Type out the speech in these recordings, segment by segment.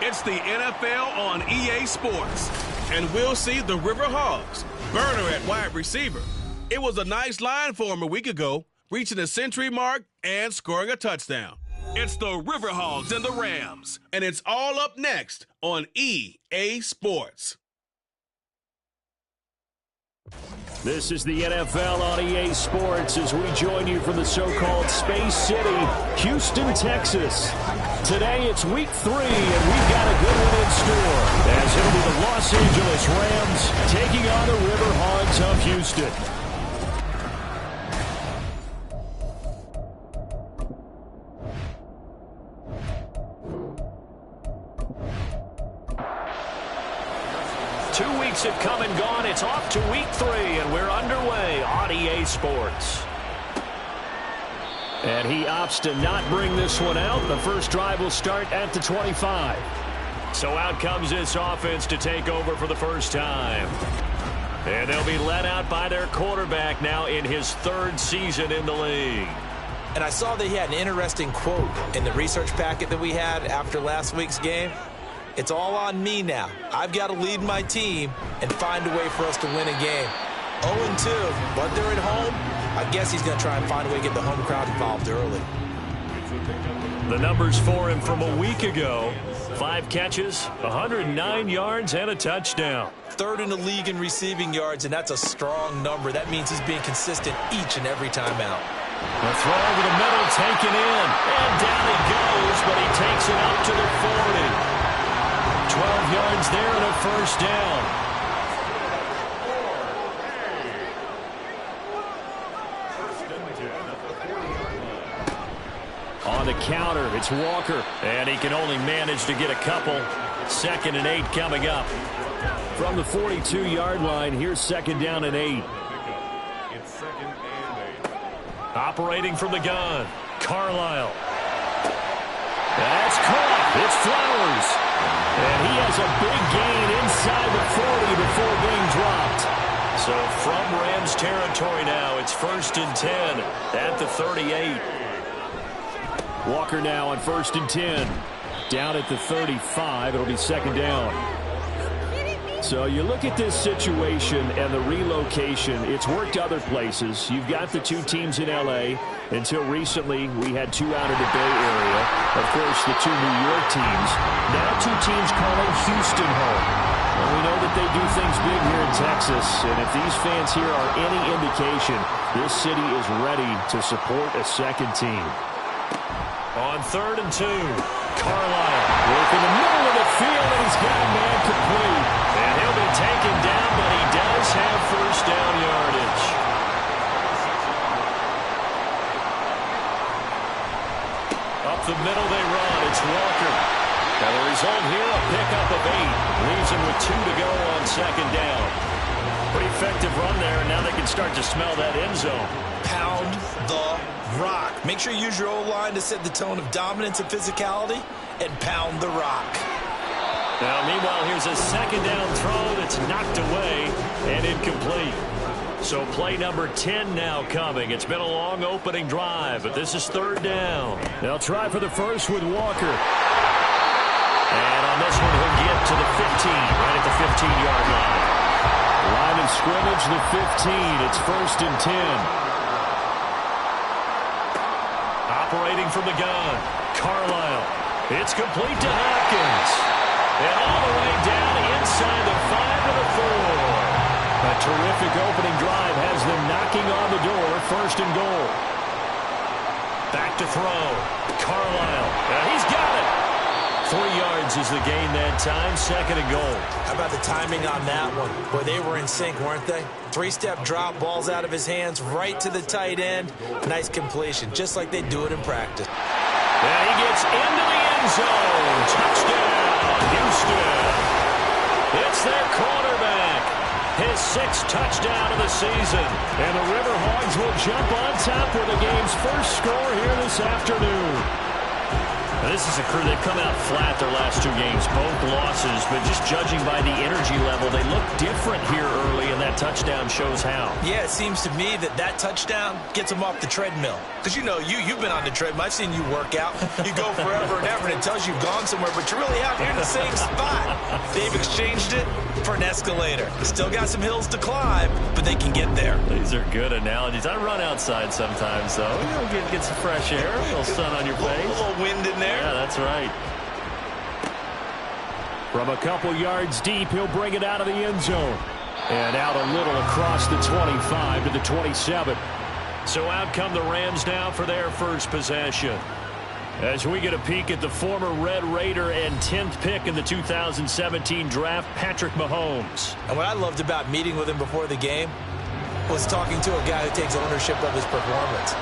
It's the NFL on EA Sports. And we'll see the River Hogs. Burner at wide receiver. It was a nice line for him a week ago, reaching the century mark and scoring a touchdown. It's the River Hogs and the Rams. And it's all up next on EA Sports. This is the NFL on EA Sports as we join you from the so-called Space City, Houston, Texas. Today it's week 3, and we've got a good one in store, as it'll be the Los Angeles Rams taking on the River Hogs of Houston. Have come and gone. It's off to week 3, and we're underway on EA Sports. And he opts to not bring this one out. The first drive will start at the 25. So out comes this offense to take over for the first time. And they'll be let out by their quarterback now in his 3rd season in the league. And I saw that he had an interesting quote in the research packet that we had after last week's game. It's all on me now. I've got to lead my team and find a way for us to win a game. 0-2, but they're at home. I guess he's going to try and find a way to get the home crowd involved early. The numbers for him from a week ago: 5 catches, 109 yards, and a touchdown. 3rd in the league in receiving yards, and that's a strong number. That means he's being consistent each and every time out. The throw over the middle taken in, and down he goes, but he takes it up to the 40. 12 yards there and a first down. On the counter, it's Walker, and he can only manage to get a couple. 2nd and 8 coming up. From the 42-yard line, here's 2nd down and 8. Operating from the gun, Carlisle. That's caught. It's Flowers. And he has a big gain inside the 40 before being dropped. So from Rams territory now, it's 1st and 10 at the 38. Walker now on 1st and 10. Down at the 35, it'll be 2nd down. So you look at this situation and the relocation, it's worked other places. You've got the 2 teams in L.A. Until recently, we had 2 out of the Bay Area. Of course, the 2 New York teams. Now 2 teams calling Houston home. And we know that they do things big here in Texas. And if these fans here are any indication, this city is ready to support a second team. On 3rd and 2, Carlisle working the middle of the field, and he's got a man complete. And he'll be taken down, but he does have first down yardage. Up the middle they run. It's Walker. And the result here, a pickup of 8. Leaves him with 2 to go on 2nd down. Pretty effective run there, and now they can start to smell that end zone. Pound the rock. Make sure you use your O-line to set the tone of dominance and physicality, and pound the rock. Now, meanwhile, here's a 2nd down throw that's knocked away and incomplete. So play number 10 now coming. It's been a long opening drive, but this is 3rd down. They'll try for the first with Walker. And on this one, he'll get to the 15, right at the 15-yard line. Line of scrimmage, the 15. It's 1st and 10. Operating from the gun, Carlisle. It's complete to Hopkins. And all the way down inside the 5 to the 4. A terrific opening drive has them knocking on the door. 1st and goal. Back to throw. Carlisle. And he's got it. 3 yards is the gain that time. 2nd and goal. How about the timing on that one? Boy, they were in sync, weren't they? 3-step drop, balls out of his hands, right to the tight end. Nice completion, just like they do it in practice. And he gets into the end zone. Touchdown, Houston. It's their quarterback. His 6th touchdown of the season. And the River Hogs will jump on top with the game's first score here this afternoon. Now, this is a crew that come out flat their last 2 games, both losses, but just judging by the energy level, they look different here early in that that touchdown shows how. Yeah, it seems to me that touchdown gets him off the treadmill. Because you've been on the treadmill. I've seen you work out. You go forever and ever, and it tells you you've gone somewhere, but you're really out here in the same spot. They've exchanged it for an escalator. Still got some hills to climb, but they can get there. These are good analogies. I run outside sometimes, though. Get some fresh air, a little sun on your face. A little wind in there. Yeah, that's right. From a couple yards deep, he'll bring it out of the end zone. And out a little across the 25 to the 27. So out come the Rams now for their first possession. As we get a peek at the former Red Raider and 10th pick in the 2017 draft, Patrick Mahomes. And what I loved about meeting with him before the game was talking to a guy who takes ownership of his performance.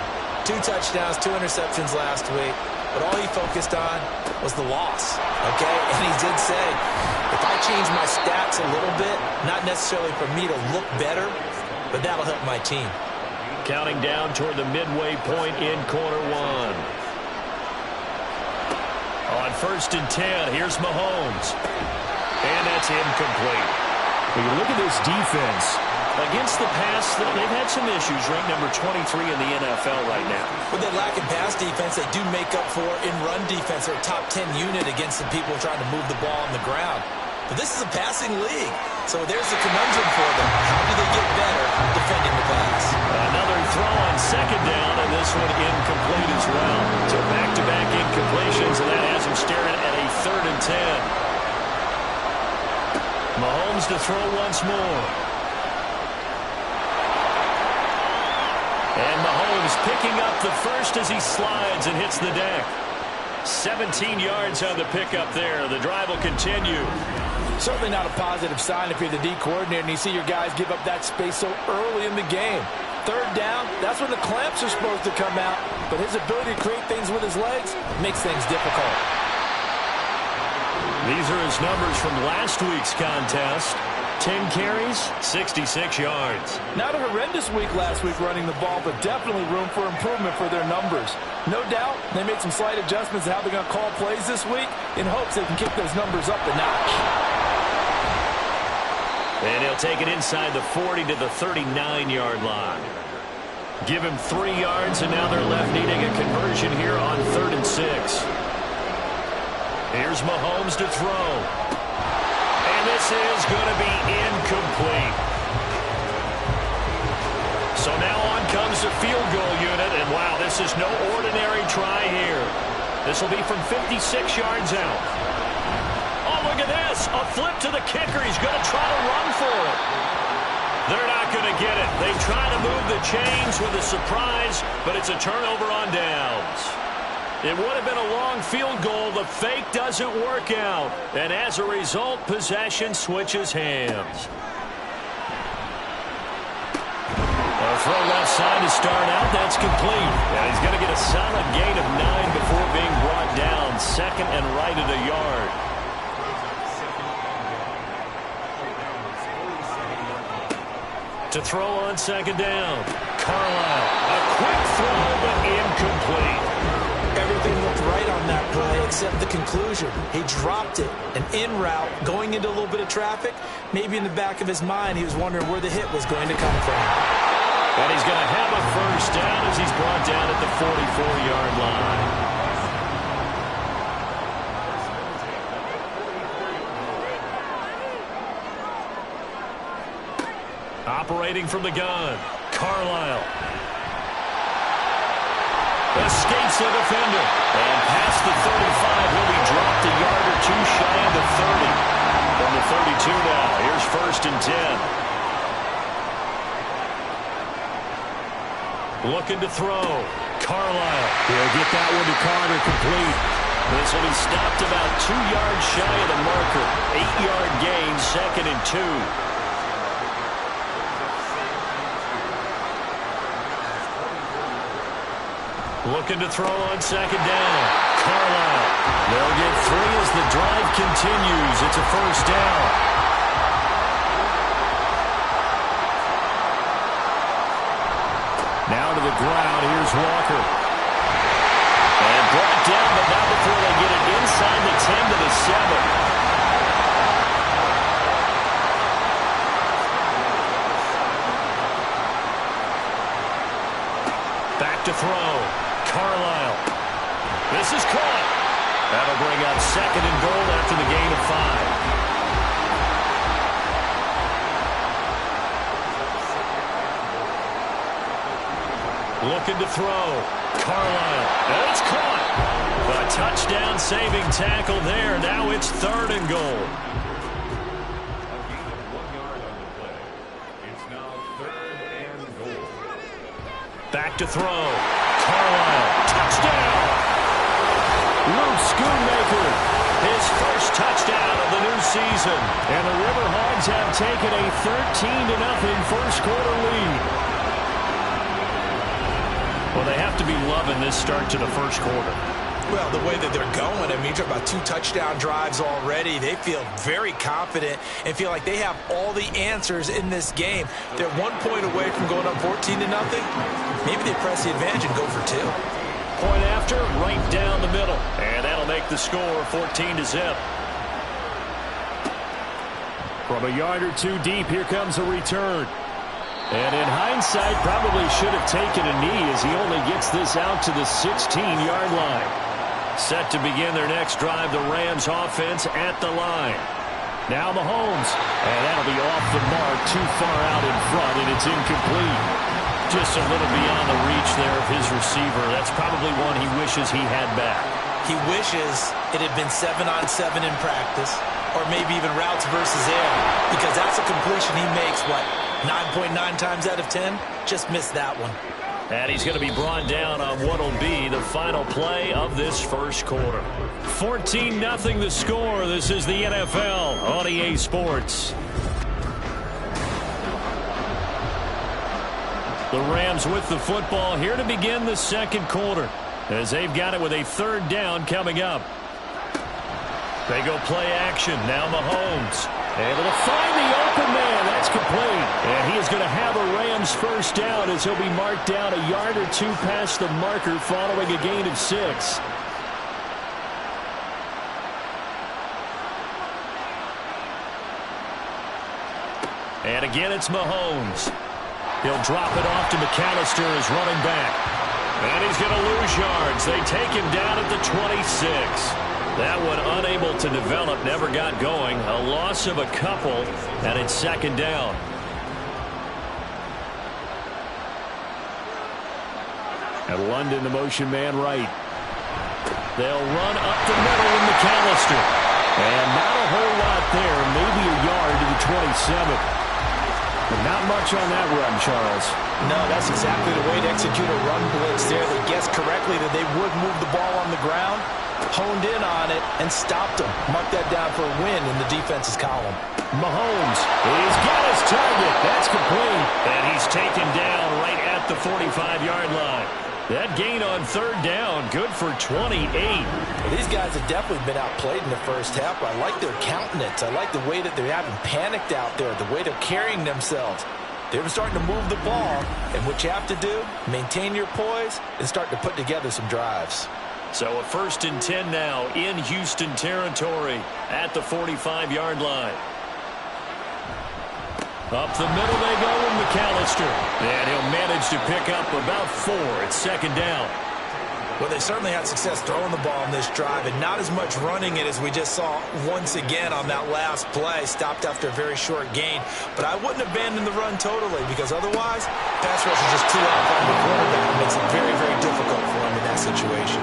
2 touchdowns, 2 interceptions last week. But all he focused on was the loss, okay? And he did say, if I change my stats a little bit, not necessarily for me to look better, but that'll help my team. Counting down toward the midway point in quarter 1. On 1st and 10, here's Mahomes. And that's incomplete. When you look at this defense, against the pass, they've had some issues. Ranked number 23 in the NFL right now. With their lack of pass defense, they do make up for in run defense. They're a top 10 unit against the people trying to move the ball on the ground. But this is a passing league. So there's the conundrum for them. How do they get better defending the pass? Another throw on 2nd down, and this one incomplete as well. So back-to-back incompletions, and that has them staring at a 3rd and 10. Mahomes to throw once more. And Mahomes picking up the first as he slides and hits the deck. 17 yards on the pickup there. The drive will continue. Certainly not a positive sign if you're the D coordinator and you see your guys give up that space so early in the game. 3rd down, that's when the clamps are supposed to come out. But his ability to create things with his legs makes things difficult. These are his numbers from last week's contest. 10 carries, 66 yards. Not a horrendous week last week running the ball, but definitely room for improvement for their numbers. No doubt they made some slight adjustments to how they're going to call plays this week in hopes they can kick those numbers up a notch. And he'll take it inside the 40 to the 39-yard line. Give him 3 yards, and now they're left needing a conversion here on 3rd and 6. Here's Mahomes to throw. And this is going to be incomplete. So now on comes the field goal unit, and wow, this is no ordinary try here. This will be from 56 yards out. Oh, look at this. A flip to the kicker. He's going to try to run for it. They're not going to get it. They try to move the chains with a surprise, but it's a turnover on downs. It would have been a long field goal. The fake doesn't work out. And as a result, possession switches hands. A throw left side to start out. That's complete. Now he's going to get a solid gain of 9 before being brought down. 2nd and right at a yard. To throw on 2nd down. Carlisle. A quick throw, but incomplete. Everything looked right on that play except the conclusion. He dropped it. An in route, going into a little bit of traffic. Maybe in the back of his mind, he was wondering where the hit was going to come from. And he's going to have a first down as he's brought down at the 44-yard line. Operating from the gun, Carlisle. Escapes the defender. And past the 35, he'll be dropped a yard or 2 shy of the 30. From the 32 now, here's 1st and 10. Looking to throw. Carlisle. He'll get that one to Carter, complete. This will be stopped about 2 yards shy of the marker. 8-yard gain, 2nd and 2. Looking to throw on 2nd down. Carlisle. They'll get 3 as the drive continues. It's a first down. Now to the ground. Here's Walker. And brought down, but not before they get it inside the 10 to the 7. to throw. Carlisle. This is caught. That'll bring up 2nd and goal after the gain of 5. Looking to throw. Carlisle. And it's caught. A touchdown-saving tackle there. Now it's 3rd and goal. Back to throw. Carlisle. Touchdown! Luke Schoonmaker. His first touchdown of the new season. And the Riverhogs have taken a 13-0 first quarter lead. Well, they have to be loving this start to the first quarter. Well, the way that they're going, I mean, you're talking about 2 touchdown drives already. They feel very confident and feel like they have all the answers in this game. They're 1 point away from going up 14-0. Maybe they press the advantage and go for 2. Point after, right down the middle. And that'll make the score 14-0. From a yard or 2 deep, here comes a return. And in hindsight, probably should have taken a knee as he only gets this out to the 16-yard line. Set to begin their next drive, the Rams offense at the line. Now Mahomes, and that'll be off the mark, too far out in front, and it's incomplete. Just a little beyond the reach there of his receiver. That's probably one he wishes he had back. He wishes it had been 7-on-7 in practice, or maybe even routes versus air, because that's a completion he makes, 9.9 times out of 10? Just missed that one. And he's going to be brought down on what will be the final play of this first quarter. 14-0 the score. This is the NFL on EA Sports. The Rams with the football here to begin the second quarter, as they've got it with a 3rd down coming up. They go play action. Now Mahomes able to find the open man. That's complete. And he is going to have a Rams first down as he'll be marked down a yard or 2 past the marker following a gain of 6. And again, it's Mahomes. He'll drop it off to McAllister as running back. And he's going to lose yards. They take him down at the 26. That one unable to develop, never got going. A loss of a couple, and it's 2nd down. And London, the motion man right. They'll run up the middle with McAllister. And not a whole lot there, maybe a yard to the 27. But not much on that run, Charles. No, that's exactly the way to execute a run blitz there. They guessed correctly that they would move the ball on the ground, honed in on it, and stopped them. Mark that down for a win in the defense's column. Mahomes, he's got his target. That's complete. And he's taken down right at the 45-yard line. That gain on 3rd down, good for 28. Well, these guys have definitely been outplayed in the first half. I like their countenance. I like the way that they haven't panicked out there, the way they're carrying themselves. They're starting to move the ball, and what you have to do, maintain your poise and start to put together some drives. So a 1st and 10 now in Houston territory at the 45-yard line. Up the middle they go with McAllister. And he'll manage to pick up about 4. It's 2nd down. Well, they certainly had success throwing the ball in this drive, and not as much running it as we just saw once again on that last play. Stopped after a very short gain. But I wouldn't abandon the run totally, because otherwise, pass rush is just too off on the quarterback. It makes it very, very difficult for him in that situation.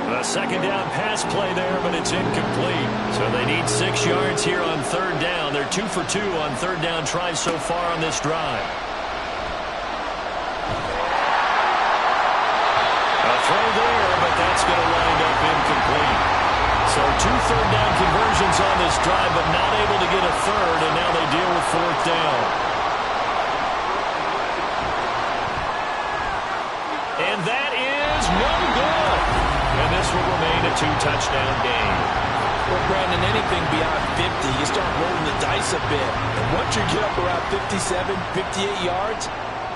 A 2nd down pass play there, but it's incomplete. So they need 6 yards here on 3rd down. They're 2 for 2 on 3rd down tries so far on this drive. A throw there, but that's going to wind up incomplete. So 2 3rd down conversions on this drive, but not able to get a 3rd, and now they deal with 4th down. And that is no good. And this will remain a 2-touchdown game. Well, Brandon, anything beyond 50, you start rolling the dice a bit. And once you get up around 57, 58 yards,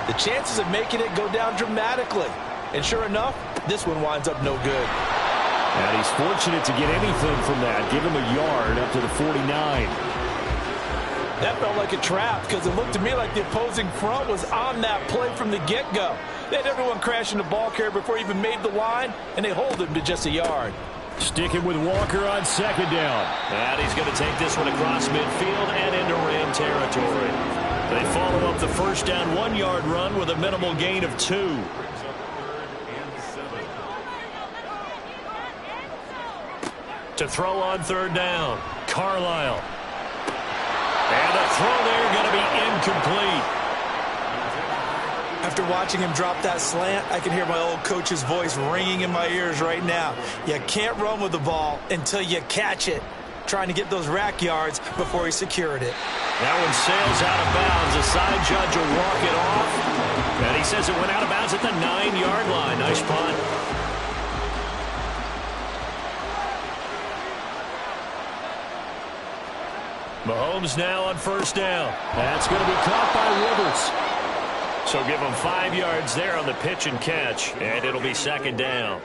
the chances of making it go down dramatically. And sure enough, this one winds up no good. And he's fortunate to get anything from that. Give him a yard up to the 49. That felt like a trap because it looked to me like the opposing front was on that play from the get-go. They had everyone crashing the ball carrier before he even made the line, and they hold him to just a yard. Sticking with Walker on second down. And he's going to take this one across midfield and into Ram territory. They follow up the first down 1-yard run with a minimal gain of 2. To throw on third down, Carlisle. And the throw there going to be incomplete. After watching him drop that slant, I can hear my old coach's voice ringing in my ears right now. You can't run with the ball until you catch it. Trying to get those rack yards before he secured it. That one sails out of bounds. The side judge will walk it off. And he says it went out of bounds at the 9-yard line. Nice punt. Mahomes now on first down. That's going to be caught by Rivers. So give him 5 yards there on the pitch and catch, and it'll be second down.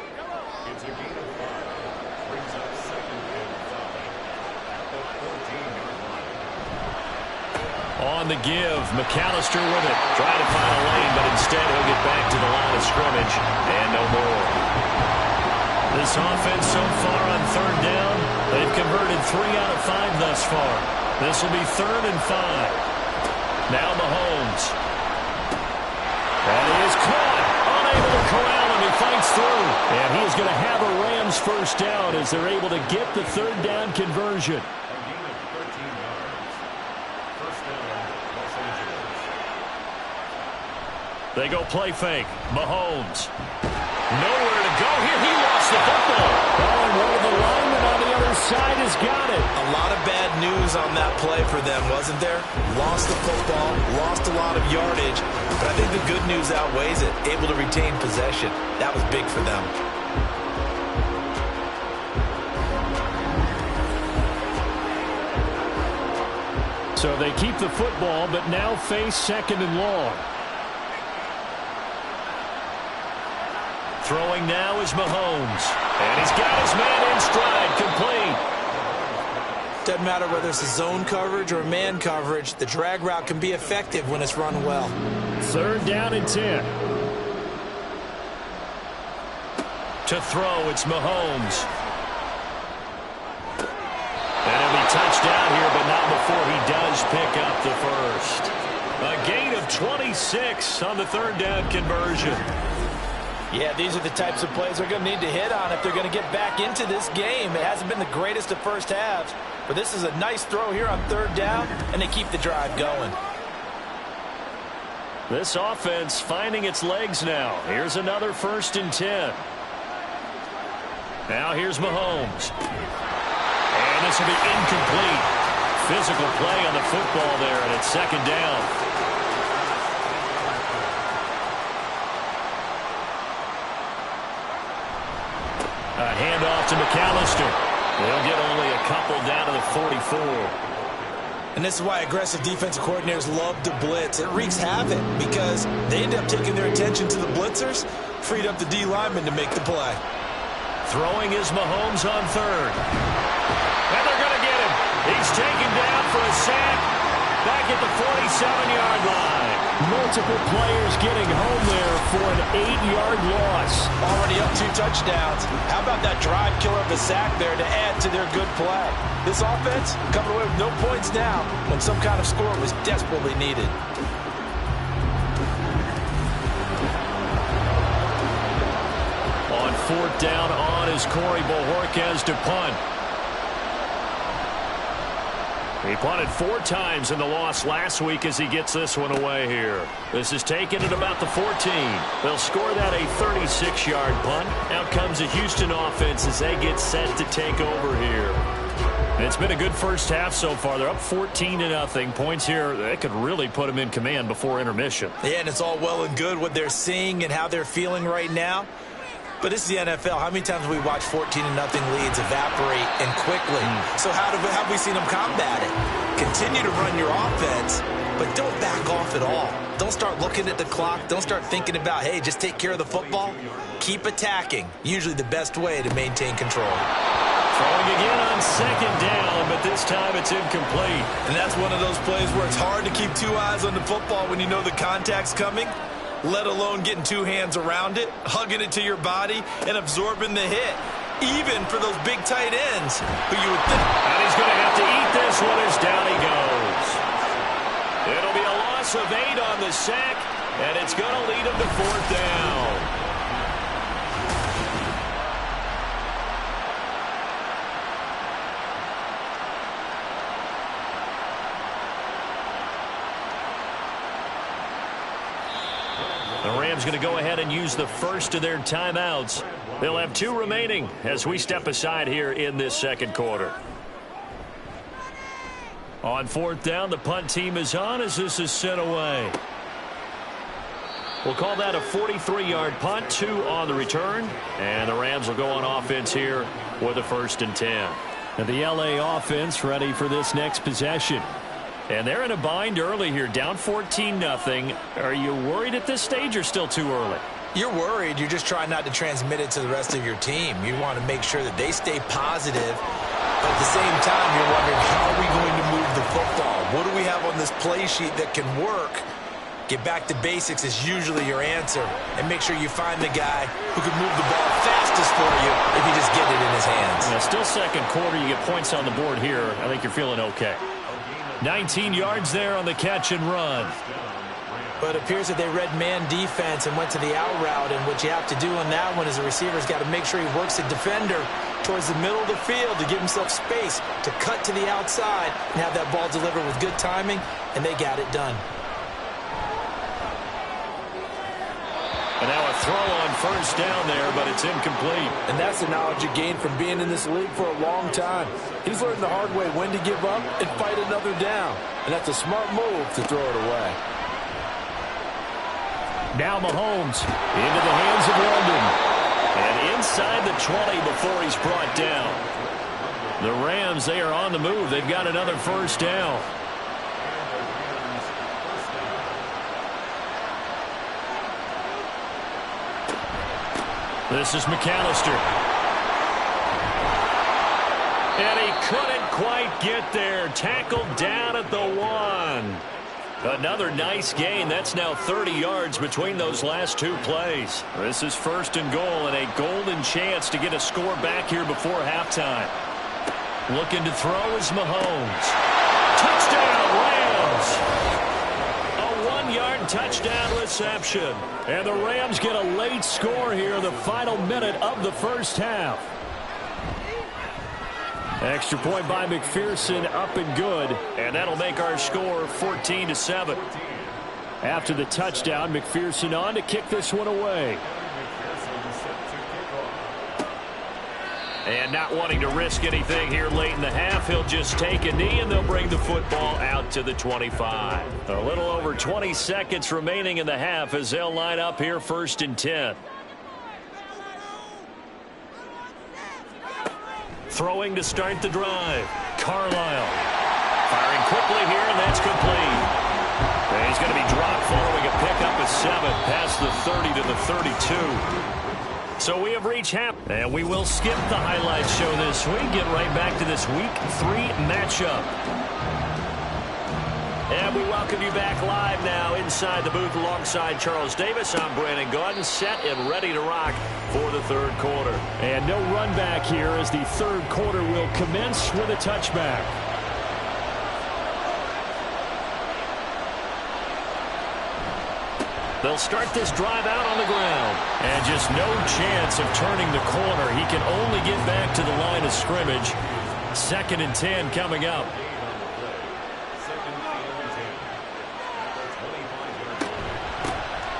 On the give, McAllister with it. Trying to find a lane, but instead he'll get back to the line of scrimmage, and no more. This offense so far on third down, they've converted 3 out of 5 thus far. This will be 3rd and 5. Now Mahomes. And he is caught. Unable to corral him. He fights through. And he is going to have a Rams first down as they're able to get the third down conversion. They go play fake. Mahomes. Nowhere to go here. He lost the football. Oh, and one of the linemen on the other side has got it. A lot of bad news on that play for them, wasn't there? Lost the football, lost a lot of yardage, but I think the good news outweighs it. Able to retain possession. That was big for them. So they keep the football, but now face 2nd and long. Throwing now is Mahomes. And he's got his man in stride, complete. Doesn't matter whether it's a zone coverage or man coverage, the drag route can be effective when it's run well. 3rd down and 10. To throw, it's Mahomes. And he'll be touchdown here, but not before he does pick up the first. A gain of 26 on the 3rd down conversion. Yeah, these are the types of plays they're going to need to hit on if they're going to get back into this game. It hasn't been the greatest of first halves, but this is a nice throw here on 3rd down, and they keep the drive going. This offense finding its legs now. Here's another 1st and 10. Now here's Mahomes. And this will be incomplete. Physical play on the football there, and it's 2nd down. A handoff to McAllister. They'll get only a couple down to the 44. And this is why aggressive defensive coordinators love to blitz. It wreaks havoc because they end up taking their attention to the blitzers, freed up the D lineman to make the play. Throwing is Mahomes on 3rd. And they're going to get him. He's taken down for a sack back at the 47-yard line. Multiple players getting home there for an 8-yard loss. Already up 2 touchdowns. How about that drive killer of a sack there to add to their good play? This offense coming away with no points now when some kind of score was desperately needed. On 4th down, on is Corey Bojorquez to punt. He punted 4 times in the loss last week as he gets this one away here. This is taken at about the 14. They'll score that a 36-yard punt. Out comes the Houston offense as they get set to take over here. It's been a good first half so far. They're up 14-0. Points here, they could really put them in command before intermission. Yeah, and it's all well and good what they're seeing and how they're feeling right now. But this is the NFL. How many times have we watched 14-0 leads evaporate and quickly? So how have we seen them combat it? Continue to run your offense, but don't back off at all. Don't start looking at the clock. Don't start thinking about, hey, just take care of the football. Keep attacking. Usually the best way to maintain control. Throwing again on second down, but this time it's incomplete. And that's one of those plays where it's hard to keep two eyes on the football when you know the contact's coming, let alone getting two hands around it, hugging it to your body, and absorbing the hit, even for those big tight ends who you would think. And he's going to have to eat this one as down he goes. It'll be a loss of 8 on the sack, and it's going to lead him to 4th down. The Rams going to go ahead and use the first of their timeouts. They'll have 2 remaining as we step aside here in this second quarter. On 4th down, the punt team is on as this is sent away. We'll call that a 43-yard punt, 2 on the return. And the Rams will go on offense here with a 1st and 10. And the L.A. offense ready for this next possession. And they're in a bind early here, down 14-0. Are you worried at this stage or still too early? You're worried. You're just trying not to transmit it to the rest of your team. You want to make sure that they stay positive. But at the same time, you're wondering, how are we going to move the football? What do we have on this play sheet that can work? Get back to basics is usually your answer. And make sure you find the guy who can move the ball fastest for you if you just get it in his hands. Now, still second quarter. You get points on the board here. I think you're feeling okay. 19 yards there on the catch and run. But it appears that they read man defense and went to the out route. And what you have to do on that one is the receiver's got to make sure he works the defender towards the middle of the field to give himself space to cut to the outside and have that ball delivered with good timing, and they got it done. And now a throw on 1st down there, but it's incomplete. And that's the knowledge you gain from being in this league for a long time. He's learned the hard way when to give up and fight another down. And that's a smart move to throw it away. Now Mahomes into the hands of London. And inside the 20 before he's brought down. The Rams, they are on the move. They've got another 1st down. This is McAllister. And he couldn't quite get there. Tackled down at the 1. Another nice gain. That's now 30 yards between those last 2 plays. This is 1st and goal and a golden chance to get a score back here before halftime. Looking to throw is Mahomes. Touchdown, Rams! A 1-yard touchdown reception. And the Rams get a late score here, the final minute of the first half. Extra point by McPherson, up and good. And that'll make our score 14-7. After the touchdown, McPherson on to kick this one away. And not wanting to risk anything here late in the half, he'll just take a knee and they'll bring the football out to the 25. A little over 20 seconds remaining in the half as they'll line up here 1st and 10. Throwing to start the drive. Carlisle. Firing quickly here, and that's complete. And he's going to be dropped following a pickup of 7 past the 30 to the 32. So we have reached half, and we will skip the highlights show this week. Get right back to this Week 3 matchup. And we welcome you back live now inside the booth alongside Charles Davis. I'm Brandon Gaudin, set and ready to rock for the 3rd quarter. And no run back here as the 3rd quarter will commence with a touchback. They'll start this drive out on the ground. And just no chance of turning the corner. He can only get back to the line of scrimmage. 2nd and 10 coming up.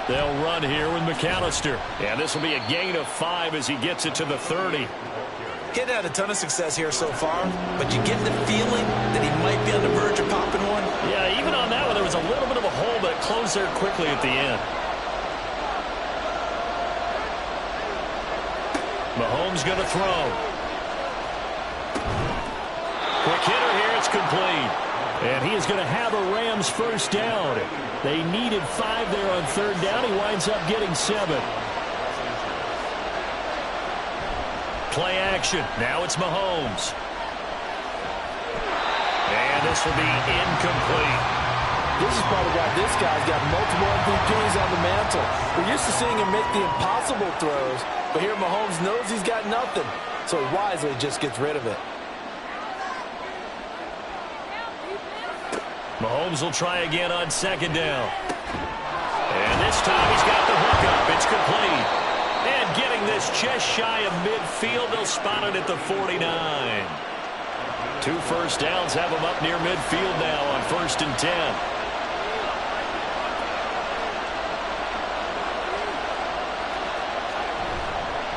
They'll run here with McAllister. And this will be a gain of 5 as he gets it to the 30. He'd had a ton of success here so far, but you get the feeling that he might be on the verge of popping one. Yeah, even on that one, there was a little bit of a hole, but it closed there quickly at the end. Mahomes going to throw. Quick hitter here, it's complete. And he is going to have a Rams 1st down. They needed 5 there on 3rd down. He winds up getting 7. play action. Now it's Mahomes. And this will be incomplete. This is probably why this guy's got multiple MVPs on the mantle. We're used to seeing him make the impossible throws, but here Mahomes knows he's got nothing, so he wisely just gets rid of it. Mahomes will try again on second down. And this time he's got the hook up. It's complete. And getting this just shy of midfield, they'll spot it at the 49. 2 first downs have him up near midfield now on 1st and 10.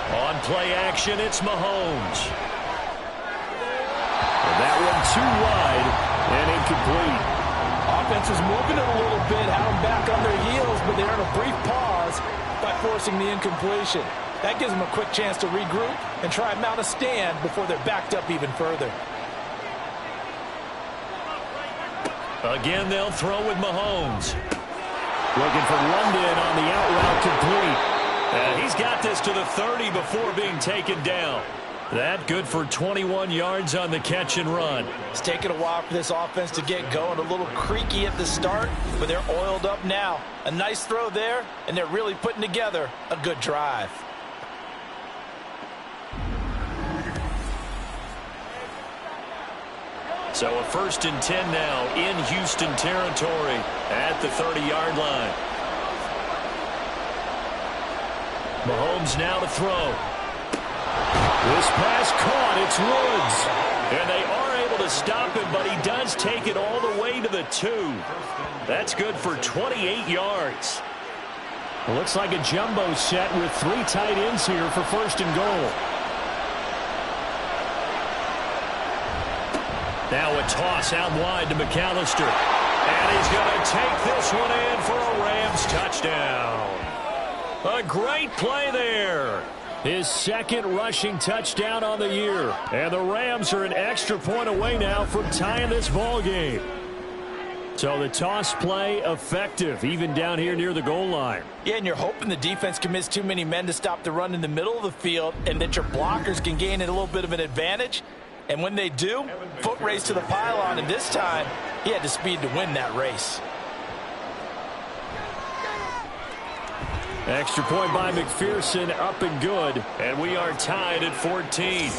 On play action, it's Mahomes. And that one too wide and incomplete. Offense is moving it a little bit, had them back on their heels, but they're in a brief pause by forcing the incompletion. That gives them a quick chance to regroup and try and mount a stand before they're backed up even further. Again, they'll throw with Mahomes. Looking for London on the out route complete. And he's got this to the 30 before being taken down. That good for 21 yards on the catch and run. It's taken a while for this offense to get going. A little creaky at the start, but they're oiled up now. A nice throw there, and they're really putting together a good drive. So a 1st and 10 now in Houston territory at the 30-yard line. Mahomes now to throw. This pass caught. It's Woods. And they are able to stop him, but he does take it all the way to the 2. That's good for 28 yards. It looks like a jumbo set with 3 tight ends here for 1st and goal. Now a toss out wide to McAllister. And he's going to take this one in for a Rams touchdown. A great play there. His 2nd rushing touchdown on the year. And the Rams are an extra point away now from tying this ball game. So the toss play effective, even down here near the goal line. Yeah, and you're hoping the defense commits too many men to stop the run in the middle of the field and that your blockers can gain a little bit of an advantage. And when they do, foot race to the pylon, and this time he had the speed to win that race. Extra point by McPherson, up and good. And we are tied at 14.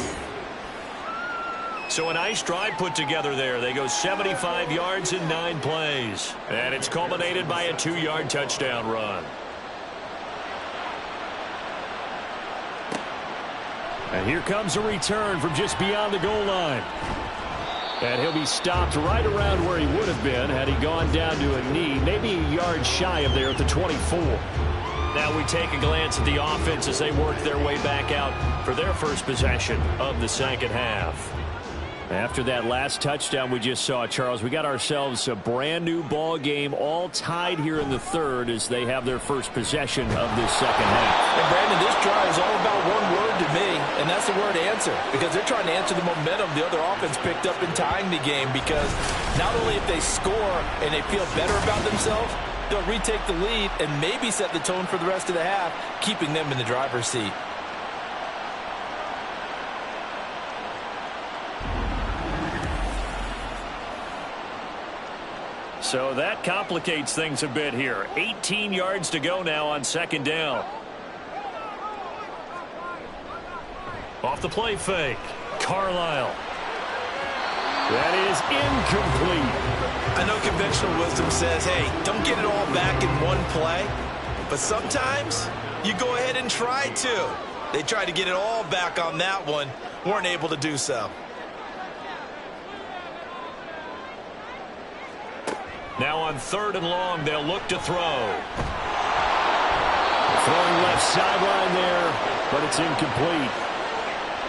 So a nice drive put together there. They go 75 yards in 9 plays. And it's culminated by a 2-yard touchdown run. And here comes a return from just beyond the goal line. And he'll be stopped right around where he would have been had he gone down to a knee, maybe a yard shy of there at the 24. Now we take a glance at the offense as they work their way back out for their first possession of the second half. After that last touchdown we just saw, Charles, we got ourselves a brand new ball game, all tied here in the 3rd as they have their first possession of this second half. And Brandon, this drive is all about one word to me, and that's the word answer, because they're trying to answer the momentum the other offense picked up in tying the game, because not only if they score and they feel better about themselves, they'll retake the lead and maybe set the tone for the rest of the half, keeping them in the driver's seat. So that complicates things a bit here. 18 yards to go now on second down. Off the play fake. Carlisle. That is incomplete. I know conventional wisdom says, hey, don't get it all back in one play. But sometimes you go ahead and try to. They tried to get it all back on that one. Weren't able to do so. Now on 3rd and long, they'll look to throw. Throwing left sideline there, but it's incomplete.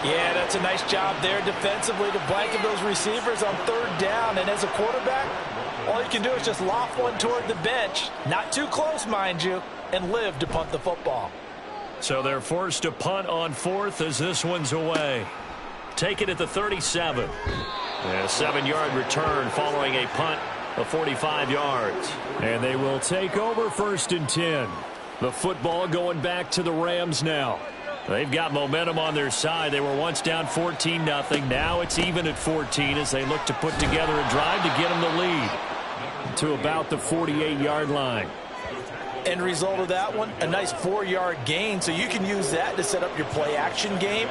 Yeah, that's a nice job there defensively to blanket those receivers on 3rd down. And as a quarterback, all you can do is just loft one toward the bench. Not too close, mind you, and live to punt the football. So they're forced to punt on 4th as this one's away. Take it at the 37. And a 7-yard return following a punt of 45 yards. And they will take over 1st and 10. The football going back to the Rams now. They've got momentum on their side. They were once down 14-0. Now it's even at 14 as they look to put together a drive to get them the lead to about the 48-yard line. End result of that one, a nice 4-yard gain. So you can use that to set up your play-action game,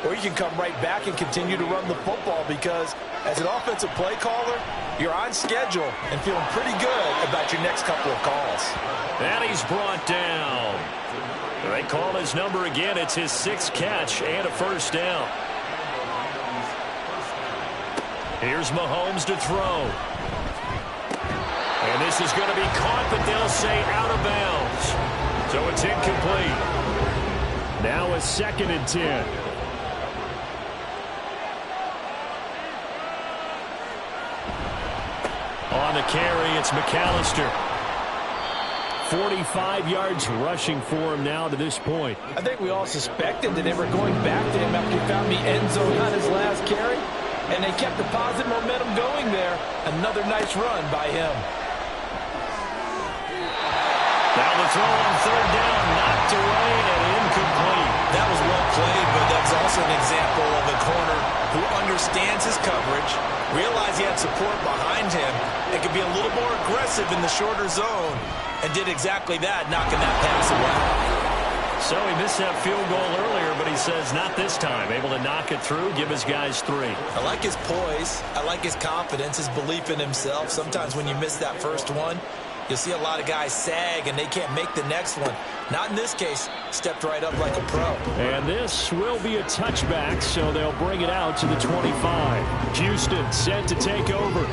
or you can come right back and continue to run the football because as an offensive play caller, you're on schedule and feeling pretty good about your next couple of calls. And he's brought down. They call his number again. It's his 6th catch and a first down. Here's Mahomes to throw. And this is going to be caught, but they'll say out of bounds. So it's incomplete. Now a 2nd and 10. On the carry, it's McAllister. 45 yards rushing for him now to this point. I think we all suspected that they were going back to him after he found the end zone on his last carry, and they kept the positive momentum going there. Another nice run by him. Now the throw on 3rd down, knocked away and incomplete. That was well played, but that's also an example of a corner who understands his coverage, realized he had support behind him, and could be a little more aggressive in the shorter zone, and did exactly that, knocking that pass away. So he missed that field goal earlier, but he says not this time. Able to knock it through, give his guys 3. I like his poise. I like his confidence, his belief in himself. Sometimes when you miss that first one, you'll see a lot of guys sag and they can't make the next one. Not in this case. Stepped right up like a pro. And this will be a touchback, so they'll bring it out to the 25. Houston set to take over.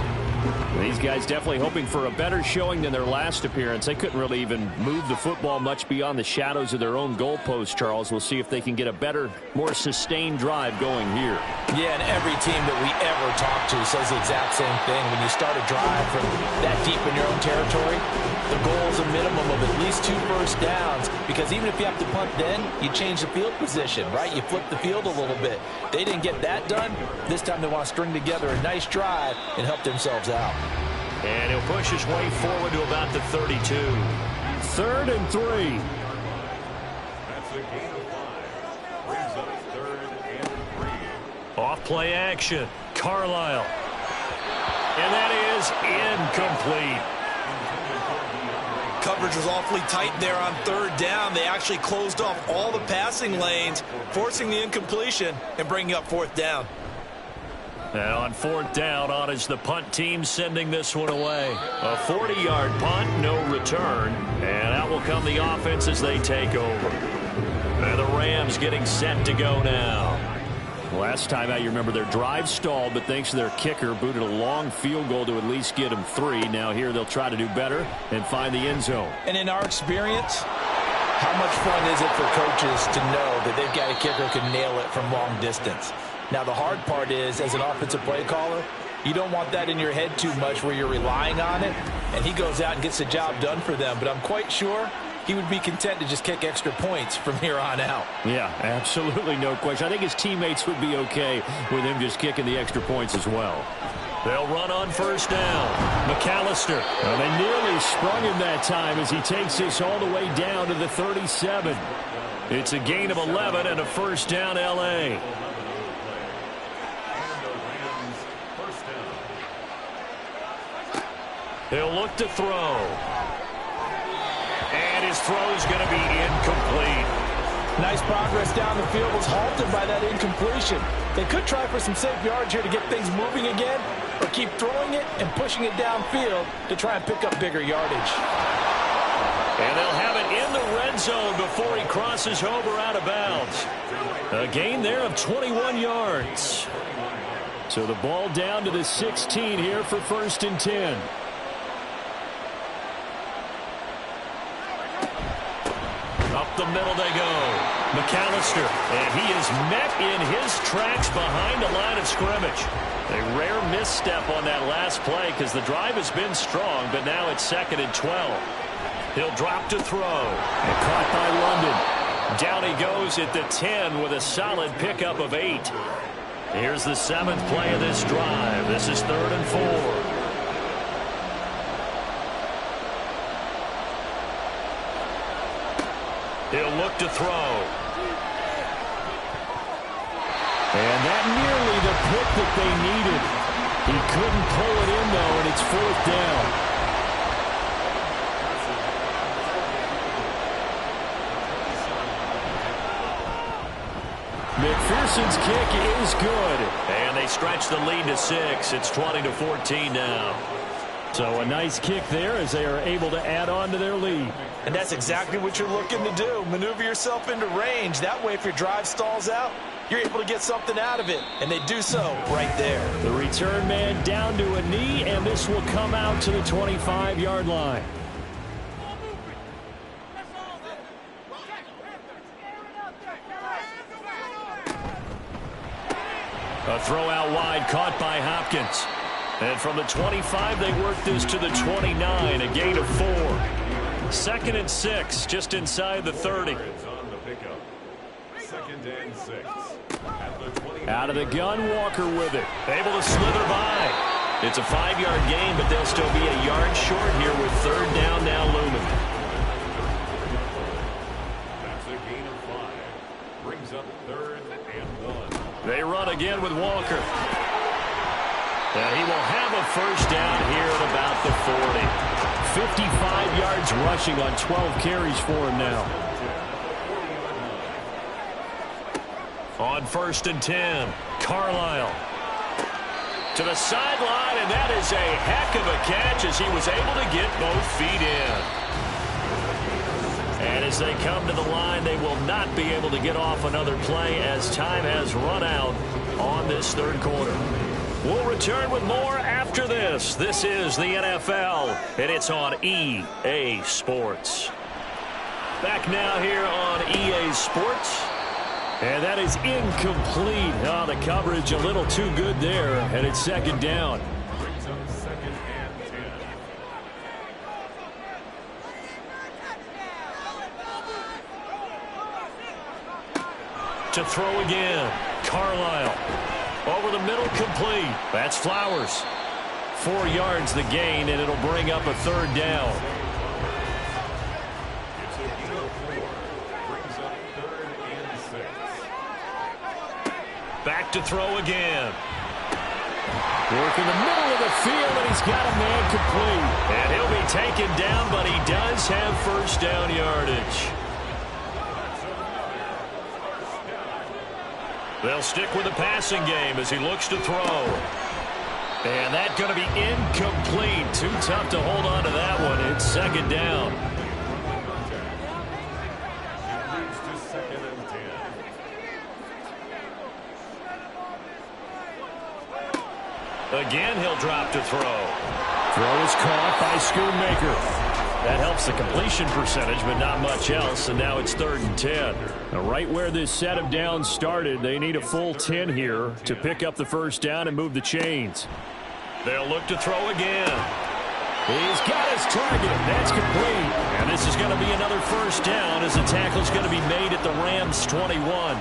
These guys definitely hoping for a better showing than their last appearance. They couldn't really even move the football much beyond the shadows of their own goalpost, Charles. We'll see if they can get a better, more sustained drive going here. Yeah, and every team that we ever talk to says the exact same thing. When you start a drive from that deep in your own territory, the goal is a minimum of at least 2 first downs, because even if you have to punt then, you change the field position, right? You flip the field a little bit. They didn't get that done. This time they want to string together a nice drive and help themselves out. And he'll push his way forward to about the 32. 3rd and 3. Off play action. Carlisle. And that is incomplete. Coverage was awfully tight there on 3rd down. They actually closed off all the passing lanes, forcing the incompletion and bringing up 4th down. And on 4th down, on is the punt team sending this one away. A 40-yard punt, no return. And out will come the offense as they take over. And the Rams getting set to go now. Last time out, you remember their drive stalled, but thanks to their kicker, booted a long field goal to at least get them 3. Now here they'll try to do better and find the end zone. And in our experience, how much fun is it for coaches to know that they've got a kicker who can nail it from long distance? Now, the hard part is, as an offensive play caller, you don't want that in your head too much where you're relying on it, and he goes out and gets the job done for them. But I'm quite sure he would be content to just kick extra points from here on out. Yeah, absolutely no question. I think his teammates would be okay with him just kicking the extra points as well. They'll run on 1st down. McAllister. Well, they nearly sprung him that time as he takes this all the way down to the 37. It's a gain of 11 and a 1st down, L.A. He'll look to throw. And his throw's going to be incomplete. Nice progress down the field, was halted by that incompletion. They could try for some safe yards here to get things moving again, or keep throwing it and pushing it downfield to try and pick up bigger yardage. And they'll have it in the red zone before he crosses over out of bounds. A gain there of 21 yards. So the ball down to the 16 here for 1st and 10. Up the middle they go. McAllister, and he is met in his tracks behind the line of scrimmage. A rare misstep on that last play because the drive has been strong, but now it's 2nd and 12. He'll drop to throw. And caught by London. Down he goes at the 10 with a solid pickup of 8. Here's the 7th play of this drive. This is 3rd and 4. He'll look to throw. And that nearly the pick that they needed. He couldn't pull it in, though, and it's fourth down. McPherson's kick is good. And they stretch the lead to 6. It's 20-14 now. So a nice kick there as they are able to add on to their lead. And that's exactly what you're looking to do. Maneuver yourself into range. That way, if your drive stalls out, you're able to get something out of it. And they do so right there. The return man down to a knee, and this will come out to the 25-yard line. A throw out wide caught by Hopkins. And from the 25, they work this to the 29, a gain of 4. 2nd and 6, just inside the 30. Out of the gun, Walker with it. Able to slither by. It's a 5-yard gain, but they'll still be a yard short here with 3rd down now looming. That's a gain of 5. Brings up 3rd and 1. They run again with Walker. And he will have a first down here at about the 40. 55 yards rushing on 12 carries for him now. On 1st and 10, Carlisle. To the sideline, and that is a heck of a catch as he was able to get both feet in. And as they come to the line, they will not be able to get off another play as time has run out on this 3rd quarter. We'll return with more after this. This is the NFL, and it's on EA Sports. Back now here on EA Sports. And that is incomplete. Oh, the coverage a little too good there, and it's 2nd down. Brings up 2nd and 10. To throw again, Carlisle. Over the middle, complete. That's Flowers. 4 yards the gain, and it'll bring up a 3rd down. It's a gain of 4. Brings up 3rd and 6. Back to throw again. Work in the middle of the field, and he's got a man complete. And he'll be taken down, but he does have first down yardage. They'll stick with the passing game as he looks to throw. And that's going to be incomplete. Too tough to hold on to that one. It's 2nd down. It leads to 2nd and 10. Again, he'll drop to throw. Throw is caught by Schoonmaker. That helps the completion percentage, but not much else, and now it's 3rd and 10. Now, right where this set of downs started, they need a full 10 here to pick up the first down and move the chains. They'll look to throw again. He's got his target. That's complete. And this is going to be another first down as the tackle's going to be made at the Rams' 21.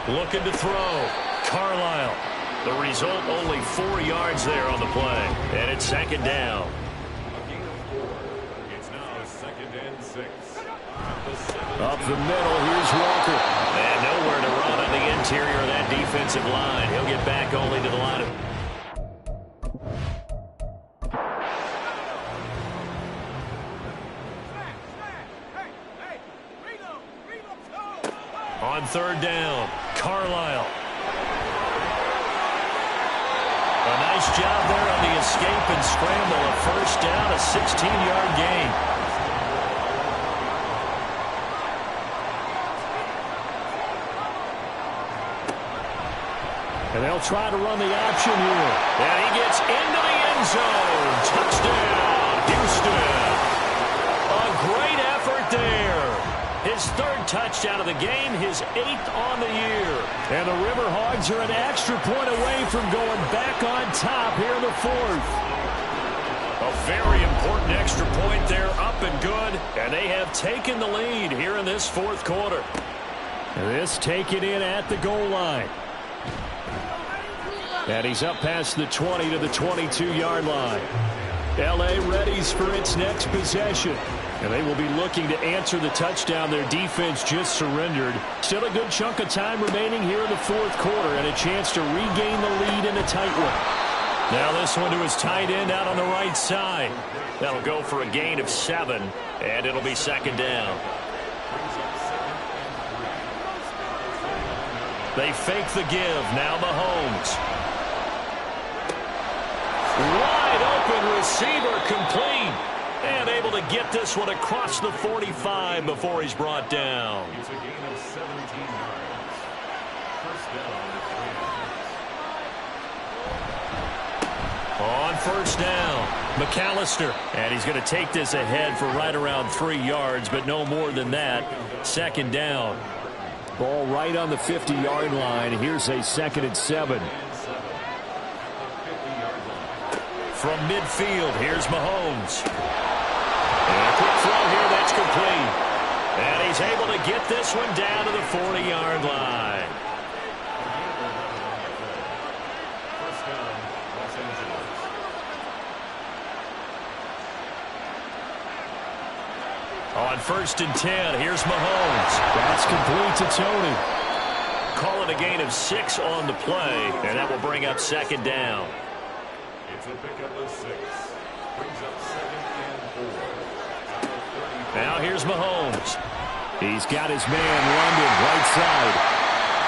Looking to throw. Carlisle. The result, only 4 yards there on the play. And it's 2nd down. A gain of 4. It's now 2nd and 6. Up the middle, here's Walker. And nowhere to run on the interior of that defensive line. He'll get back only to the line of... On 3rd down, Carlisle. A nice job there on the escape and scramble. A first down, a 16-yard gain. And they'll try to run the option here. And he gets into the end zone. Touchdown, Houston. A great effort there. His 3rd touchdown of the game, his 8th on the year. And the Riverhogs are an extra point away from going back on top here in the 4th. A very important extra point there, up and good. And they have taken the lead here in this 4th quarter. And this taken in at the goal line. And he's up past the 20 to the 22-yard line. L.A. readies for its next possession. And they will be looking to answer the touchdown their defense just surrendered. Still a good chunk of time remaining here in the fourth quarter and a chance to regain the lead in a tight one. Now this one to his tight end out on the right side. That'll go for a gain of 7, and it'll be second down. They fake the give. Now Mahomes. Wide open receiver, complete. And able to get this one across the 45 before he's brought down. It's a gain of 17 yards. First down at 3. On first down, McAllister. And he's going to take this ahead for right around 3 yards, but no more than that. Second down. Ball right on the 50-yard line. Here's a 2nd and 7. From midfield, here's Mahomes. And a quick throw here, that's complete. And he's able to get this one down to the 40-yard line. First down, Los Angeles. On 1st and 10, here's Mahomes. That's complete to Tony. Call it a gain of 6 on the play, and that will bring up second down. It's a pickup of 6. Brings up 2nd and 4. Now here's Mahomes. He's got his man London right side.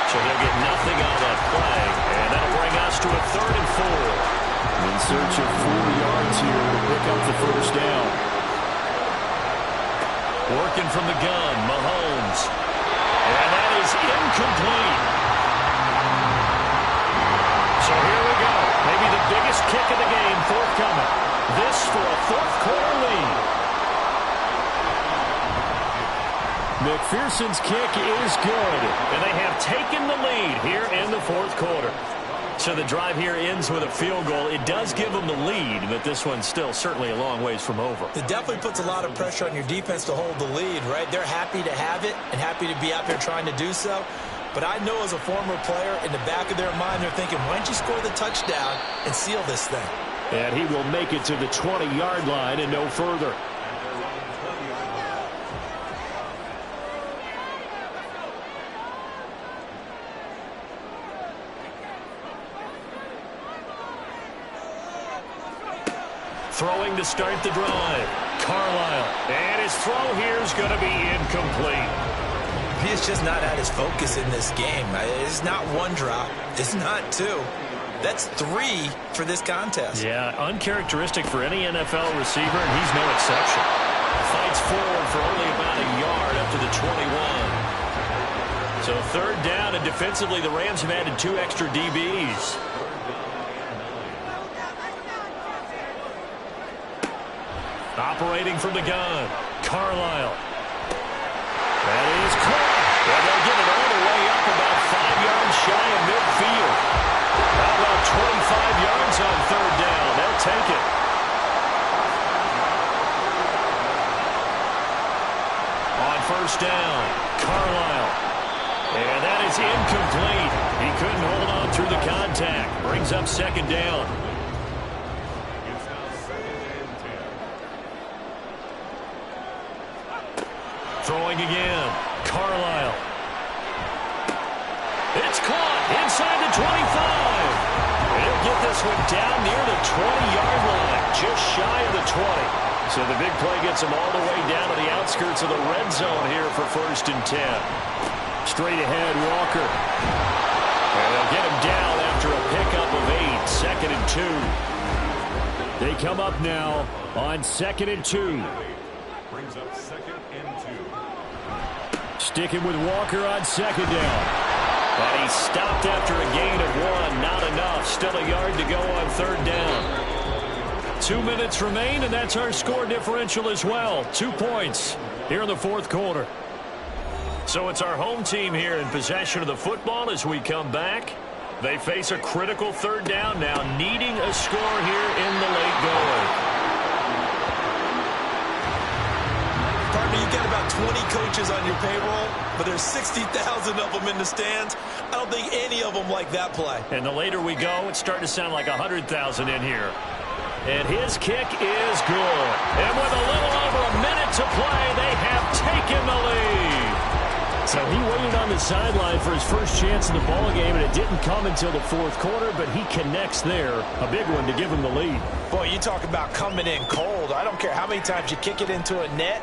So they'll get nothing out of that play, and that'll bring us to a 3rd and 4. In search of 4 yards here to pick up the first down. Working from the gun, Mahomes. And that is incomplete. So here we go. Maybe the biggest kick of the game forthcoming. This for a fourth quarter lead. McPherson's kick is good. And they have taken the lead here in the fourth quarter. So the drive here ends with a field goal. It does give them the lead, but this one's still certainly a long ways from over. It definitely puts a lot of pressure on your defense to hold the lead, right? They're happy to have it and happy to be out there trying to do so. But I know as a former player, in the back of their mind, they're thinking, why don't you score the touchdown and seal this thing? And he will make it to the 20-yard line and no further. Throwing to start the drive. Carlisle. And his throw here is going to be incomplete. He has just not had his focus in this game. It's not one drop. It's not 2. That's 3 for this contest. Yeah, uncharacteristic for any NFL receiver, and he's no exception. Fights forward for only about a yard up to the 21. So 3rd down, and defensively, the Rams have added 2 extra DBs. Operating from the gun, Carlisle. That is caught. And they'll get it all the way up about 5 yards shy of midfield. How about 25 yards on 3rd down? They'll take it. On 1st down, Carlisle. And that is incomplete. He couldn't hold on through the contact. Brings up second down. It's now 2nd and 10. Throwing again. Carlisle. It's caught inside the 25. He'll get this one down near the 20-yard line, just shy of the 20. So the big play gets him all the way down to the outskirts of the red zone here for 1st and 10. Straight ahead, Walker. And they'll get him down after a pickup of 8, 2nd and 2. They come up now on 2nd and 2. Brings up 2nd and 2. Sticking with Walker on 2nd down. And he stopped after a gain of 1. Not enough. Still a yard to go on 3rd down. 2 minutes remain, and that's our score differential as well. 2 points here in the fourth quarter. So it's our home team here in possession of the football as we come back. They face a critical 3rd down now, needing a score here in the late going. Partner, you've got about 20 coaches on your payroll, but there's 60,000 of them in the stands. I don't think any of them like that play. And the later we go, it's starting to sound like 100,000 in here. And his kick is good. And with a little over a minute to play, they have taken the lead. So he waited on the sideline for his first chance in the ballgame, and it didn't come until the fourth quarter, but he connects there. A big one to give him the lead. Boy, you talk about coming in cold. I don't care how many times you kick it into a net.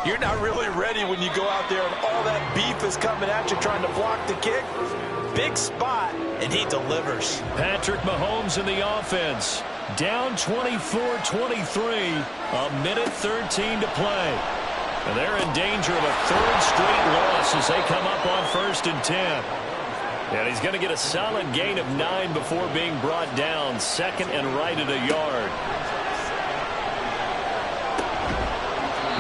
You're not really ready when you go out there and all that beef is coming at you trying to block the kick. Big spot, and he delivers. Patrick Mahomes in the offense. Down 24-23, a minute 13 to play. And they're in danger of a third straight loss as they come up on 1st and 10. And he's going to get a solid gain of 9 before being brought down. 2nd and right at a yard.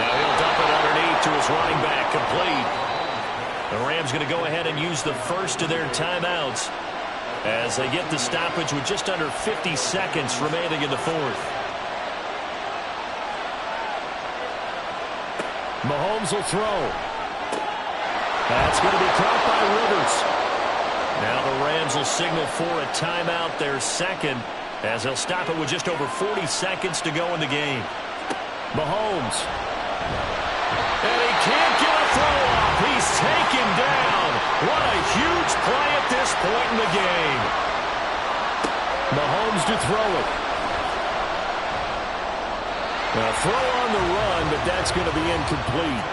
Now he'll dump it underneath to his running back, complete. The Rams going to go ahead and use the first of their timeouts as they get the stoppage with just under 50 seconds remaining in the fourth. Mahomes will throw. That's going to be caught by Rivers. Now the Rams will signal for a timeout, their second, as they'll stop it with just over 40 seconds to go in the game. Mahomes. And he can't get a throw off. He's taken down. What a huge play at this point in the game. Mahomes to throw it. A throw on the run, but that's going to be incomplete.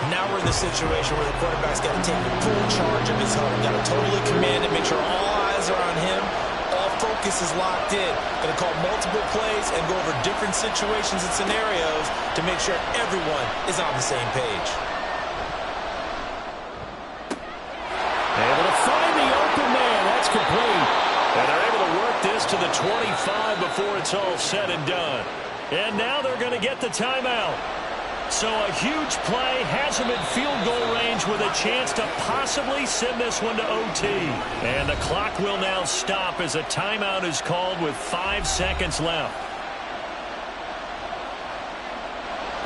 Now we're in the situation where the quarterback's got to take full charge of his huddle. Got to totally command it, make sure all eyes are on him. All focus is locked in. Going to call multiple plays and go over different situations and scenarios to make sure everyone is on the same page. Able to find the open man. That's complete. And they're able to work this to the 25 before it's all said and done. And now they're going to get the timeout. So a huge play has them in field goal range with a chance to possibly send this one to OT. And the clock will now stop as a timeout is called with 5 seconds left.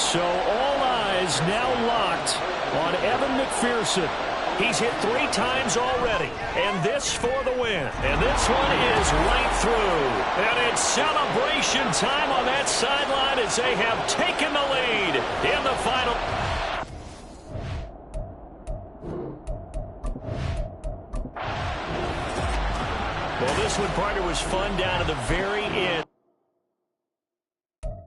So all eyes now locked on Evan McPherson. He's hit 3 times already, and this for the win. And this one is right through. And it's celebration time on that sideline as they have taken the lead in the final. Well, this one, partner, was fun down to the very end.